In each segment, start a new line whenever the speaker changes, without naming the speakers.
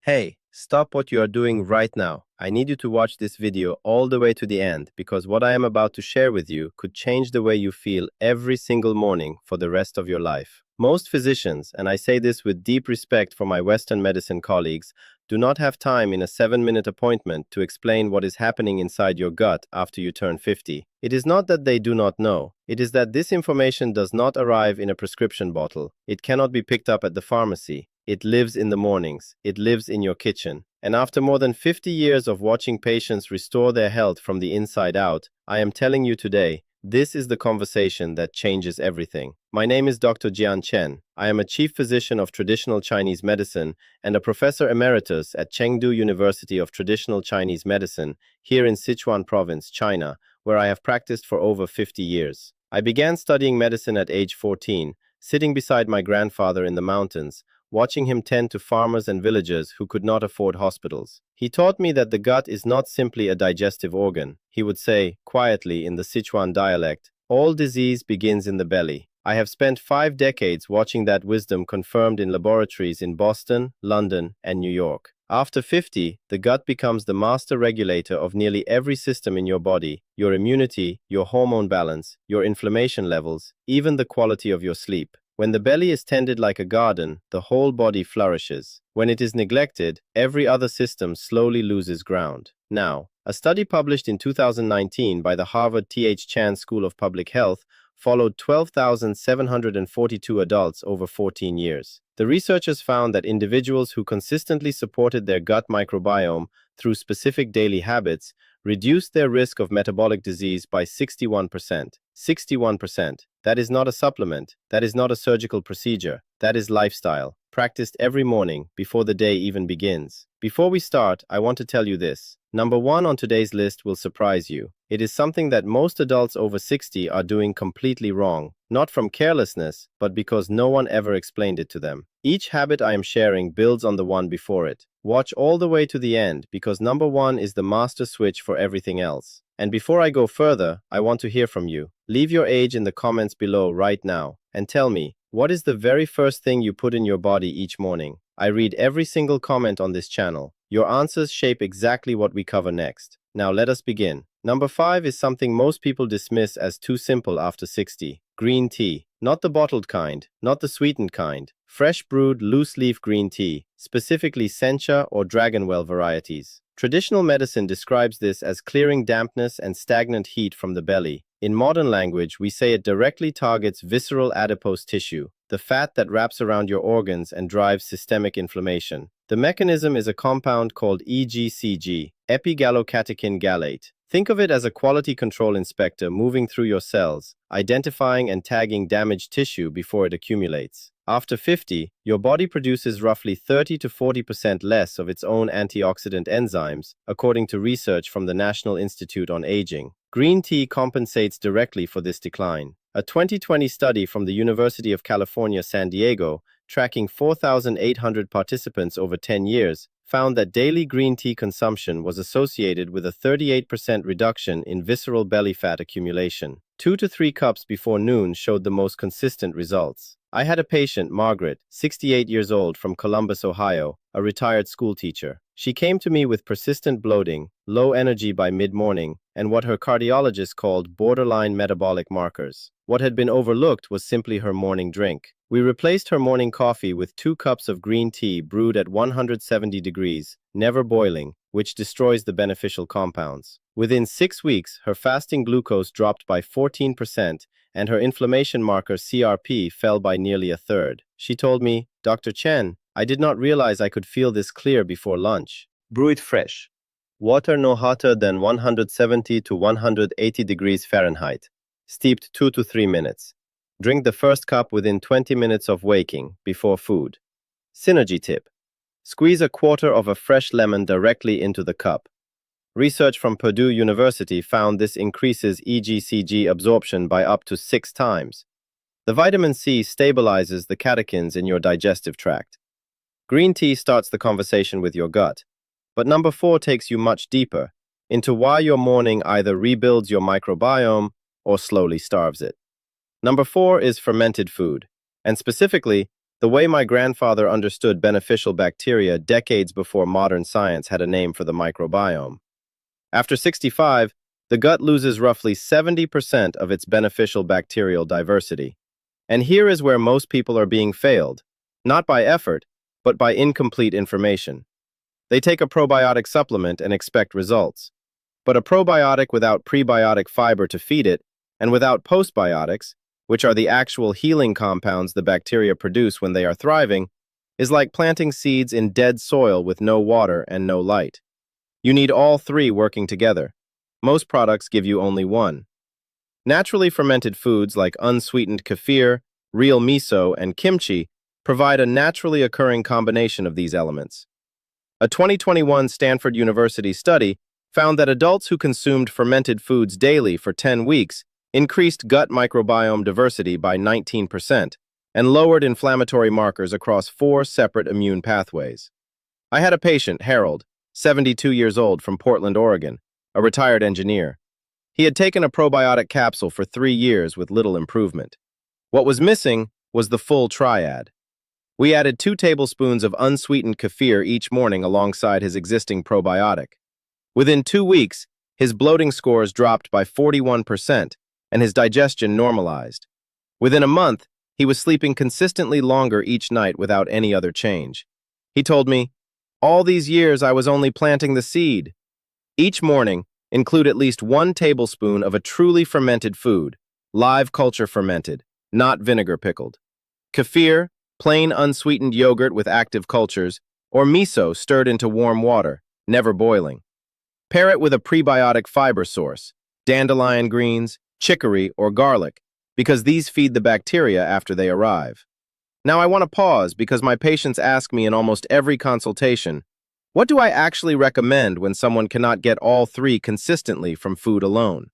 Hey, stop what you are doing right now. I need you to watch this video all the way to the end because what I am about to share with you could change the way you feel every single morning for the rest of your life. Most physicians, and I say this with deep respect for my Western medicine colleagues, do not have time in a 7-minute appointment to explain what is happening inside your gut after you turn 50. It is not that they do not know. It is that this information does not arrive in a prescription bottle. It cannot be picked up at the pharmacy. It lives in the mornings. It lives in your kitchen. And after more than 50 years of watching patients restore their health from the inside out, I am telling you today, this is the conversation that changes everything. My name is Dr. Jian Chen. I am a chief physician of traditional Chinese medicine and a professor emeritus at Chengdu University of Traditional Chinese Medicine here in Sichuan Province, China, where I have practiced for over 50 years. I began studying medicine at age 14, sitting beside my grandfather in the mountains, watching him tend to farmers and villagers who could not afford hospitals. He taught me that the gut is not simply a digestive organ. He would say, quietly in the Sichuan dialect, all disease begins in the belly. I have spent 5 decades watching that wisdom confirmed in laboratories in Boston, London, and New York. After 50, the gut becomes the master regulator of nearly every system in your body, your immunity, your hormone balance, your inflammation levels, even the quality of your sleep. When the belly is tended like a garden, the whole body flourishes. When it is neglected, every other system slowly loses ground. Now, a study published in 2019 by the Harvard Th Chan School of Public Health followed 12,742 adults over 14 years. The researchers found that individuals who consistently supported their gut microbiome through specific daily habits reduced their risk of metabolic disease by 61%. 61%. That is not a supplement. That is not a surgical procedure. That is lifestyle, practiced every morning before the day even begins. Before we start, I want to tell you this. Number 1 on today's list will surprise you. It is something that most adults over 60 are doing completely wrong, not from carelessness, but because no one ever explained it to them. Each habit I am sharing builds on the one before it. Watch all the way to the end because number 1 is the master switch for everything else. And before I go further, I want to hear from you. Leave your age in the comments below right now and tell me, what is the very first thing you put in your body each morning? I read every single comment on this channel. Your answers shape exactly what we cover next. Now let us begin. Number 5 is something most people dismiss as too simple after 60. Green tea. Not the bottled kind, not the sweetened kind. Fresh brewed loose-leaf green tea, specifically sencha or dragonwell varieties. Traditional medicine describes this as clearing dampness and stagnant heat from the belly. In modern language, we say it directly targets visceral adipose tissue, the fat that wraps around your organs and drives systemic inflammation. The mechanism is a compound called EGCG, epigallocatechin gallate. Think of it as a quality control inspector moving through your cells, identifying and tagging damaged tissue before it accumulates. After 50, your body produces roughly 30 to 40% less of its own antioxidant enzymes, according to research from the National Institute on Aging. Green tea compensates directly for this decline. A 2020 study from the University of California, San Diego, tracking 4,800 participants over 10 years, found that daily green tea consumption was associated with a 38% reduction in visceral belly fat accumulation. 2 to 3 cups before noon showed the most consistent results. I had a patient, Margaret, 68 years old, from Columbus, Ohio, a retired school teacher. She came to me with persistent bloating, low energy by mid-morning, and what her cardiologist called borderline metabolic markers. What had been overlooked was simply her morning drink. We replaced her morning coffee with 2 cups of green tea brewed at 170 degrees, never boiling, which destroys the beneficial compounds. Within 6 weeks, her fasting glucose dropped by 14%, and her inflammation marker CRP fell by nearly a third. She told me, "Dr. Chen, I did not realize I could feel this clear before lunch." Brew it fresh. Water no hotter than 170 to 180 degrees Fahrenheit. Steeped 2 to 3 minutes. Drink the first cup within 20 minutes of waking, before food. Synergy tip. Squeeze a quarter of a fresh lemon directly into the cup. Research from Purdue University found this increases EGCG absorption by up to 6 times. The vitamin C stabilizes the catechins in your digestive tract. Green tea starts the conversation with your gut. But number 4 takes you much deeper, into why your morning either rebuilds your microbiome or slowly starves it. Number 4 is fermented food, and specifically, The way my grandfather understood beneficial bacteria decades before modern science had a name for the microbiome. After 65, the gut loses roughly 70% of its beneficial bacterial diversity. And here is where most people are being failed, not by effort, but by incomplete information. They take a probiotic supplement and expect results. But a probiotic without prebiotic fiber to feed it, and without postbiotics, which are the actual healing compounds the bacteria produce when they are thriving, is like planting seeds in dead soil with no water and no light. You need all three working together. Most products give you only one. Naturally fermented foods like unsweetened kefir, real miso, and kimchi provide a naturally occurring combination of these elements. A 2021 Stanford University study found that adults who consumed fermented foods daily for 10 weeks increased gut microbiome diversity by 19% and lowered inflammatory markers across 4 separate immune pathways. I had a patient, Harold, 72 years old, from Portland, Oregon, a retired engineer. He had taken a probiotic capsule for 3 years with little improvement. What was missing was the full triad. We added 2 tablespoons of unsweetened kefir each morning alongside his existing probiotic. Within 2 weeks, his bloating scores dropped by 41% and his digestion normalized. Within a month, he was sleeping consistently longer each night without any other change. He told me, "All these years I was only planting the seed." Each morning, include at least 1 tablespoon of a truly fermented food, live culture fermented, not vinegar pickled. Kefir, plain unsweetened yogurt with active cultures, or miso stirred into warm water, never boiling. Pair it with a prebiotic fiber source, dandelion greens, chicory, or garlic, because these feed the bacteria after they arrive. Now I want to pause because my patients ask me in almost every consultation, what do I actually recommend when someone cannot get all 3 consistently from food alone?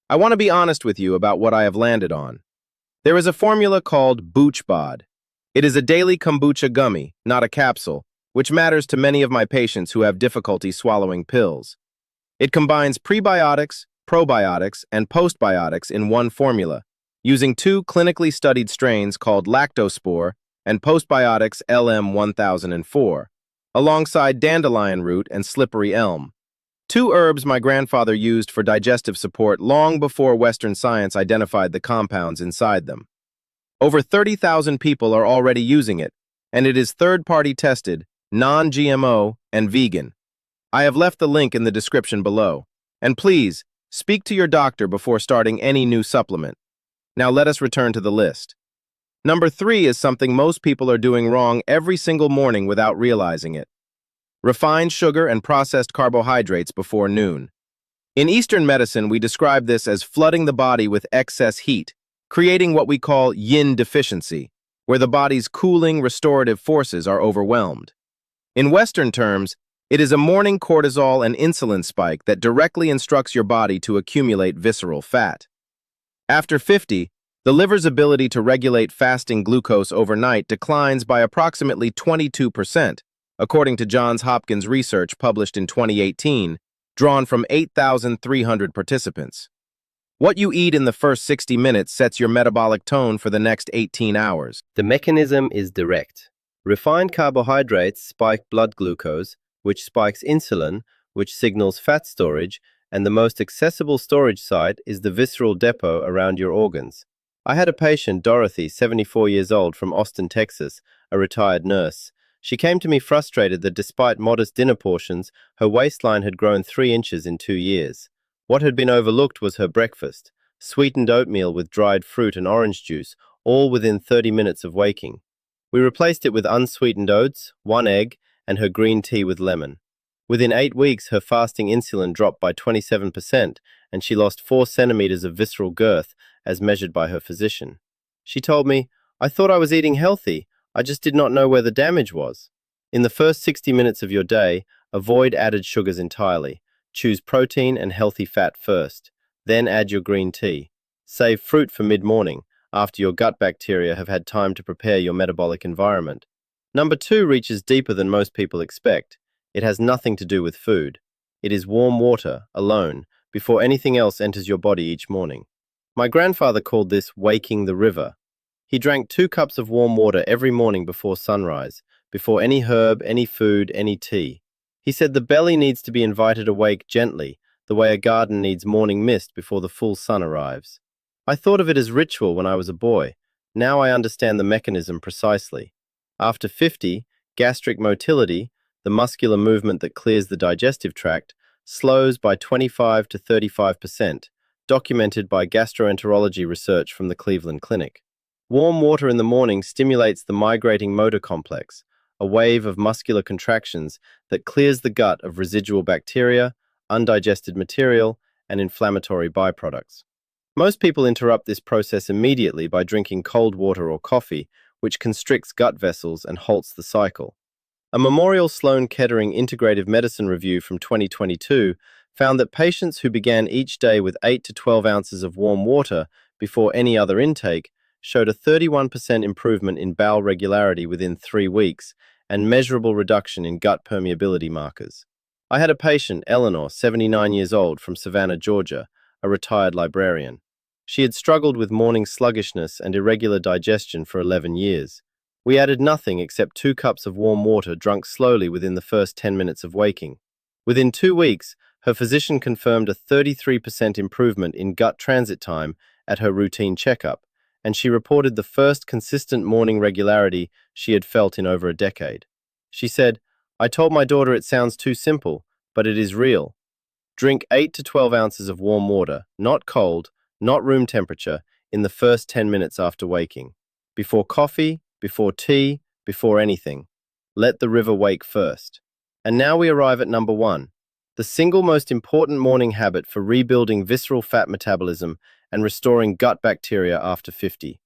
I want to be honest with you about what I have landed on. There is a formula called Boochbod. It is a daily kombucha gummy, not a capsule, which matters to many of my patients who have difficulty swallowing pills. It combines prebiotics, probiotics, and postbiotics in one formula, using 2 clinically studied strains called lactospore and postbiotics LM1004, alongside dandelion root and slippery elm. 2 herbs my grandfather used for digestive support long before Western science identified the compounds inside them. Over 30,000 people are already using it, and it is third-party tested, non-GMO, and vegan. I have left the link in the description below. And please, speak to your doctor before starting any new supplement. Now let us return to the list. Number 3 is something most people are doing wrong every single morning without realizing it. Refined sugar and processed carbohydrates before noon. In Eastern medicine, we describe this as flooding the body with excess heat, creating what we call yin deficiency, where the body's cooling, restorative forces are overwhelmed. In Western terms, it is a morning cortisol and insulin spike that directly instructs your body to accumulate visceral fat. After 50, the liver's ability to regulate fasting glucose overnight declines by approximately 22%, according to Johns Hopkins research published in 2018, drawn from 8,300 participants. What you eat in the first 60 minutes sets your metabolic tone for the next 18 hours.
The mechanism is direct. Refined carbohydrates spike blood glucose, which spikes insulin, which signals fat storage, and the most accessible storage site is the visceral depot around your organs. I had a patient, Dorothy, 74 years old, from Austin, Texas, a retired nurse. She came to me frustrated that despite modest dinner portions, her waistline had grown 3 inches in 2 years. What had been overlooked was her breakfast, sweetened oatmeal with dried fruit and orange juice, all within 30 minutes of waking. We replaced it with unsweetened oats, 1 egg, and her green tea with lemon. Within 8 weeks, her fasting insulin dropped by 27%, and she lost 4 centimeters of visceral girth, as measured by her physician. She told me, "I thought I was eating healthy. I just did not know where the damage was." In the first 60 minutes of your day, avoid added sugars entirely. Choose protein and healthy fat first. Then add your green tea. Save fruit for mid-morning, after your gut bacteria have had time to prepare your metabolic environment. Number 2 reaches deeper than most people expect. It has nothing to do with food. It is warm water, alone, before anything else enters your body each morning. My grandfather called this waking the river. He drank 2 cups of warm water every morning before sunrise, before any herb, any food, any tea. He said the belly needs to be invited awake gently, the way a garden needs morning mist before the full sun arrives. I thought of it as ritual when I was a boy. Now I understand the mechanism precisely. After 50, gastric motility, the muscular movement that clears the digestive tract, slows by 25 to 35%, documented by gastroenterology research from the Cleveland Clinic. Warm water in the morning stimulates the migrating motor complex, a wave of muscular contractions that clears the gut of residual bacteria, undigested material, and inflammatory byproducts. Most people interrupt this process immediately by drinking cold water or coffee, which constricts gut vessels and halts the cycle. A Memorial Sloan Kettering Integrative Medicine review from 2022 found that patients who began each day with 8 to 12 ounces of warm water before any other intake showed a 31% improvement in bowel regularity within 3 weeks and measurable reduction in gut permeability markers. I had a patient, Eleanor, 79 years old, from Savannah, Georgia, a retired librarian. She had struggled with morning sluggishness and irregular digestion for 11 years. We added nothing except 2 cups of warm water drunk slowly within the first 10 minutes of waking. Within 2 weeks, her physician confirmed a 33% improvement in gut transit time at her routine checkup, and she reported the first consistent morning regularity she had felt in over a decade. She said, "I told my daughter it sounds too simple, but it is real. Drink 8 to 12 ounces of warm water, not cold, not room temperature, in the first 10 minutes after waking. Before coffee, before tea, before anything. Let the river wake first." And now we arrive at number 1, the single most important morning habit for rebuilding visceral fat metabolism and restoring gut bacteria after 50.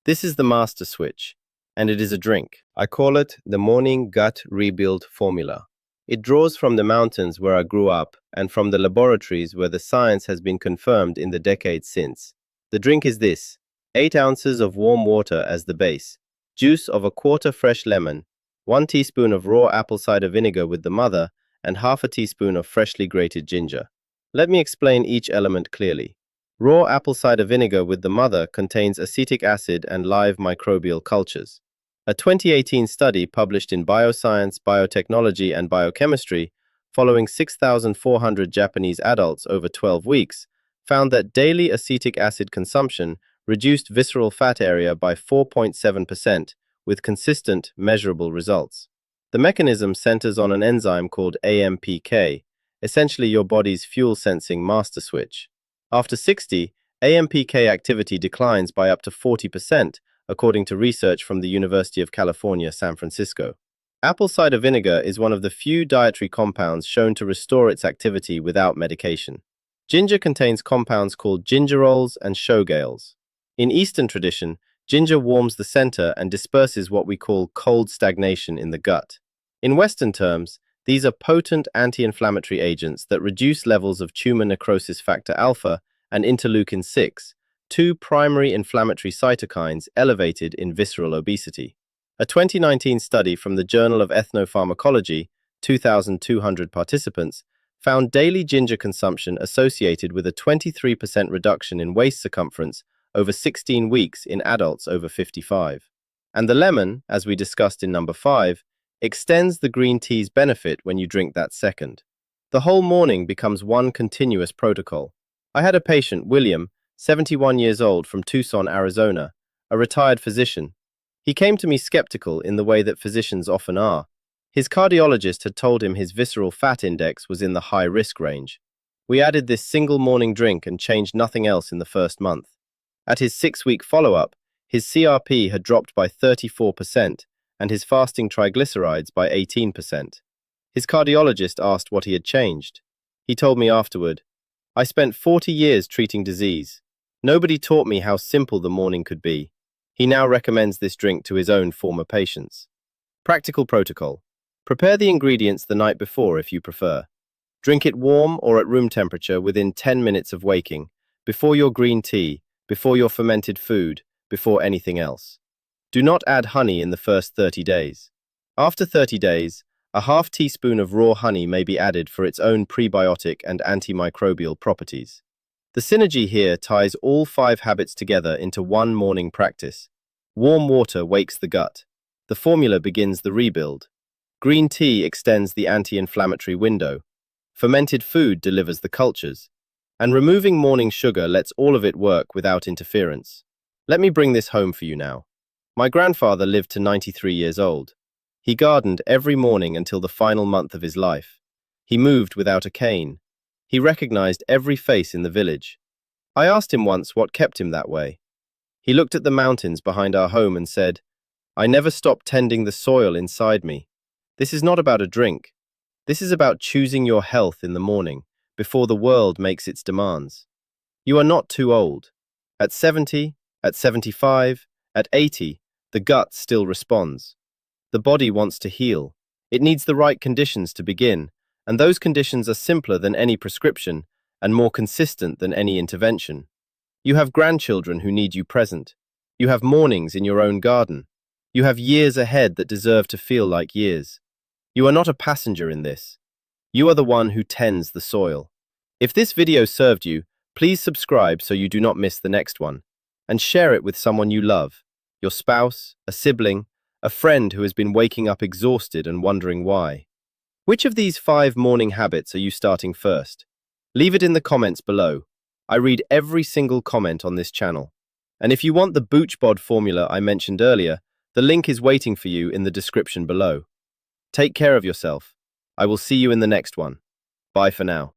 This is the master switch, and it is a drink. I call it the Morning Gut Rebuild Formula. It draws from the mountains where I grew up and from the laboratories where the science has been confirmed in the decades since. The drink is this: 8 ounces of warm water as the base, juice of a quarter fresh lemon, 1 teaspoon of raw apple cider vinegar with the mother, and half a teaspoon of freshly grated ginger. Let me explain each element clearly. Raw apple cider vinegar with the mother contains acetic acid and live microbial cultures. A 2018 study published in Bioscience, Biotechnology, and Biochemistry, following 6,400 Japanese adults over 12 weeks, found that daily acetic acid consumption reduced visceral fat area by 4.7%, with consistent, measurable results. The mechanism centers on an enzyme called AMPK, essentially your body's fuel-sensing master switch. After 60, AMPK activity declines by up to 40%, according to research from the University of California, San Francisco. Apple cider vinegar is one of the few dietary compounds shown to restore its activity without medication. Ginger contains compounds called gingerols and shogales. In Eastern tradition, ginger warms the center and disperses what we call cold stagnation in the gut. In Western terms, these are potent anti-inflammatory agents that reduce levels of tumor necrosis factor alpha and interleukin-6, 2 primary inflammatory cytokines elevated in visceral obesity. A 2019 study from the Journal of Ethnopharmacology, 2,200 participants, found daily ginger consumption associated with a 23% reduction in waist circumference over 16 weeks in adults over 55. And the lemon, as we discussed in number 5, extends the green tea's benefit when you drink that second. The whole morning becomes one continuous protocol. I had a patient, William, 71 years old, from Tucson, Arizona, a retired physician. He came to me skeptical in the way that physicians often are. His cardiologist had told him his visceral fat index was in the high-risk range. We added this single morning drink and changed nothing else in the first month. At his 6-week follow-up, his CRP had dropped by 34% and his fasting triglycerides by 18%. His cardiologist asked what he had changed. He told me afterward, "I spent 40 years treating disease. Nobody taught me how simple the morning could be." He now recommends this drink to his own former patients. Practical protocol. Prepare the ingredients the night before if you prefer. Drink it warm or at room temperature within 10 minutes of waking, before your green tea, before your fermented food, before anything else. Do not add honey in the first 30 days. After 30 days, a half teaspoon of raw honey may be added for its own prebiotic and antimicrobial properties. The synergy here ties all 5 habits together into one morning practice.
Warm water wakes the gut. The formula begins the rebuild. Green tea extends the anti-inflammatory window. Fermented food delivers the cultures. And removing morning sugar lets all of it work without interference. Let me bring this home for you now. My grandfather lived to 93 years old. He gardened every morning until the final month of his life. He moved without a cane. He recognized every face in the village. I asked him once what kept him that way. He looked at the mountains behind our home and said, "I never stopped tending the soil inside me. This is not about a drink. This is about choosing your health in the morning, before the world makes its demands." You are not too old. At 70, at 75, at 80, the gut still responds. The body wants to heal. It needs the right conditions to begin, and those conditions are simpler than any prescription and more consistent than any intervention. You have grandchildren who need you present. You have mornings in your own garden. You have years ahead that deserve to feel like years. You are not a passenger in this. You are the one who tends the soil. If this video served you, please subscribe so you do not miss the next one, and share it with someone you love, your spouse, a sibling, a friend who has been waking up exhausted and wondering why. Which of these 5 morning habits are you starting first? Leave it in the comments below. I read every single comment on this channel. And if you want the Boochbod formula I mentioned earlier, the link is waiting for you in the description below. Take care of yourself. I will see you in the next one. Bye for now.